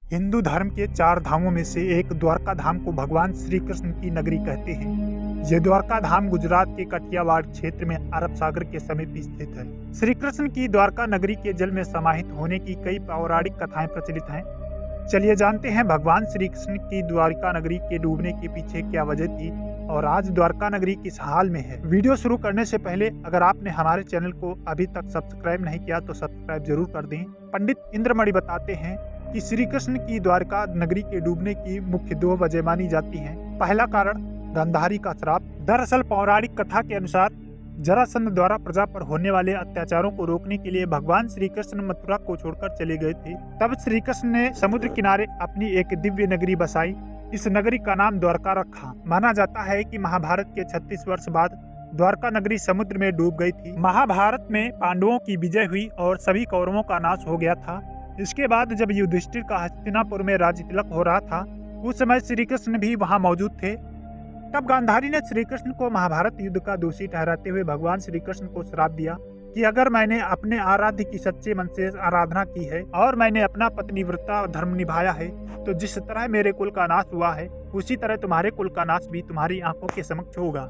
हिंदू धर्म के 4 धामों में से एक द्वारका धाम को भगवान श्री कृष्ण की नगरी कहते हैं। यह द्वारका धाम गुजरात के कठियावाड़ क्षेत्र में अरब सागर के समीप स्थित है। श्री कृष्ण की द्वारका नगरी के जल में समाहित होने की कई पौराणिक कथाएं प्रचलित हैं। चलिए जानते हैं भगवान श्री कृष्ण की द्वारका नगरी के डूबने के पीछे क्या वजह थी और आज द्वारका नगरी किस हाल में है। वीडियो शुरू करने से पहले अगर आपने हमारे चैनल को अभी तक सब्सक्राइब नहीं किया तो सब्सक्राइब जरूर कर दें। पंडित इंद्रमणि बताते हैं कि श्री कृष्ण की द्वारका नगरी के डूबने की मुख्य 2 वजह मानी जाती हैं। पहला कारण गांधारी का श्राप। दरअसल पौराणिक कथा के अनुसार जरासंध द्वारा प्रजा पर होने वाले अत्याचारों को रोकने के लिए भगवान श्री कृष्ण मथुरा को छोड़कर चले गए थे। तब श्री कृष्ण ने समुद्र किनारे अपनी एक दिव्य नगरी बसाई। इस नगरी का नाम द्वारका रखा। माना जाता है कि महाभारत के 36 वर्ष बाद द्वारका नगरी समुद्र में डूब गई थी। महाभारत में पांडवों की विजय हुई और सभी कौरवों का नाश हो गया था। इसके बाद जब युधिष्ठिर का हस्तिनापुर में राज्य तिलक हो रहा था, उस समय श्री कृष्ण भी वहां मौजूद थे। तब गांधारी ने श्री कृष्ण को महाभारत युद्ध का दोषी ठहराते हुए भगवान श्री कृष्ण को श्राप दिया कि अगर मैंने अपने आराध्य की सच्चे मन से आराधना की है और मैंने अपना पतिव्रता धर्म निभाया है, तो जिस तरह मेरे कुल का नाश हुआ है उसी तरह तुम्हारे कुल का नाश भी तुम्हारी आंखों के समक्ष होगा।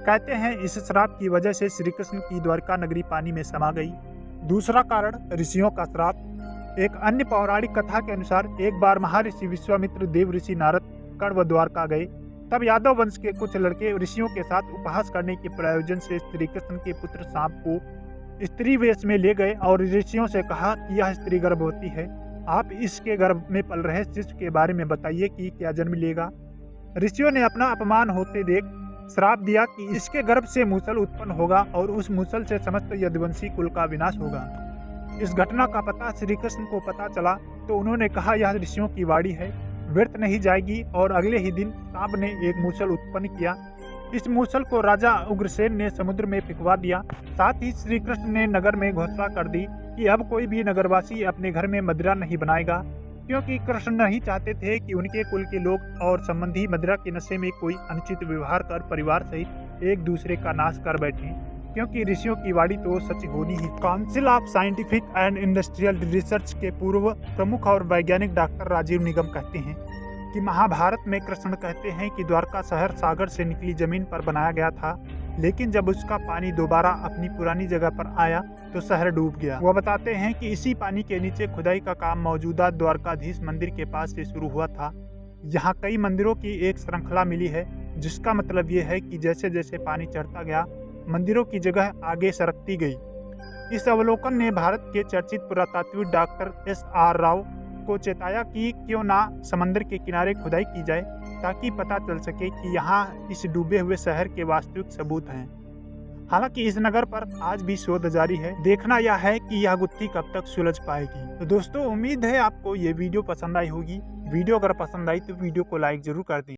कहते हैं इस श्राप की वजह से श्री कृष्ण की द्वारका नगरी पानी में समा गई। दूसरा कारण ऋषियों का श्राप। एक अन्य पौराणिक कथा के अनुसार एक बार महर्षि विश्वामित्र देव ऋषि नारद कण्व द्वारका गए। तब यादव वंश के कुछ लड़के ऋषियों के साथ उपहास करने के प्रयोजन से श्री कृष्ण के पुत्र सांप को स्त्री वेश में ले गए और ऋषियों से कहा कि यह स्त्री गर्भवती है, आप इसके गर्भ में पल रहे शिशु के बारे में बताइए कि क्या जन्म लेगा। ऋषियों ने अपना अपमान होते देख श्राप दिया कि इसके गर्भ से मूसल उत्पन्न होगा और उस मूसल से समस्त यदुवंशी कुल का विनाश होगा। इस घटना का पता श्री कृष्ण को पता चला तो उन्होंने कहा यह ऋषियों की वाणी है, व्यर्थ नहीं जाएगी। और अगले ही दिन सांप ने एक मूसल उत्पन्न किया। इस मूसल को राजा उग्रसेन ने समुद्र में फेंकवा दिया। साथ ही श्री कृष्ण ने नगर में घोषणा कर दी कि अब कोई भी नगरवासी अपने घर में मदिरा नहीं बनाएगा, क्योंकि कृष्ण नहीं चाहते थे कि उनके कुल के लोग और संबंधी मदिरा के नशे में कोई अनुचित व्यवहार कर परिवार सहित एक दूसरे का नाश कर बैठे, क्योंकि ऋषियों की वाणी तो सच होनी ही। Council of Scientific and Industrial Research के पूर्व प्रमुख और वैज्ञानिक डॉक्टर राजीव निगम कहते हैं कि महाभारत में कृष्ण कहते हैं कि द्वारका शहर सागर से निकली जमीन पर बनाया गया था, लेकिन जब उसका पानी दोबारा अपनी पुरानी जगह पर आया तो शहर डूब गया। वह बताते हैं कि इसी पानी के नीचे खुदाई का काम मौजूदा द्वारकाधीश मंदिर के पास से शुरू हुआ था। यहाँ कई मंदिरों की एक श्रृंखला मिली है, जिसका मतलब ये है कि जैसे जैसे पानी चढ़ता गया मंदिरों की जगह आगे सरकती गई। इस अवलोकन ने भारत के चर्चित पुरातात्विक डॉक्टर SR राव को चेताया कि क्यों ना समंदर के किनारे खुदाई की जाए, ताकि पता चल सके कि यहाँ इस डूबे हुए शहर के वास्तविक सबूत हैं। हालांकि इस नगर पर आज भी शोध जारी है। देखना यह है कि यह गुत्थी कब तक सुलझ पाएगी। तो दोस्तों, उम्मीद है आपको ये वीडियो पसंद आई होगी। वीडियो अगर पसंद आई तो वीडियो को लाइक जरूर कर दें।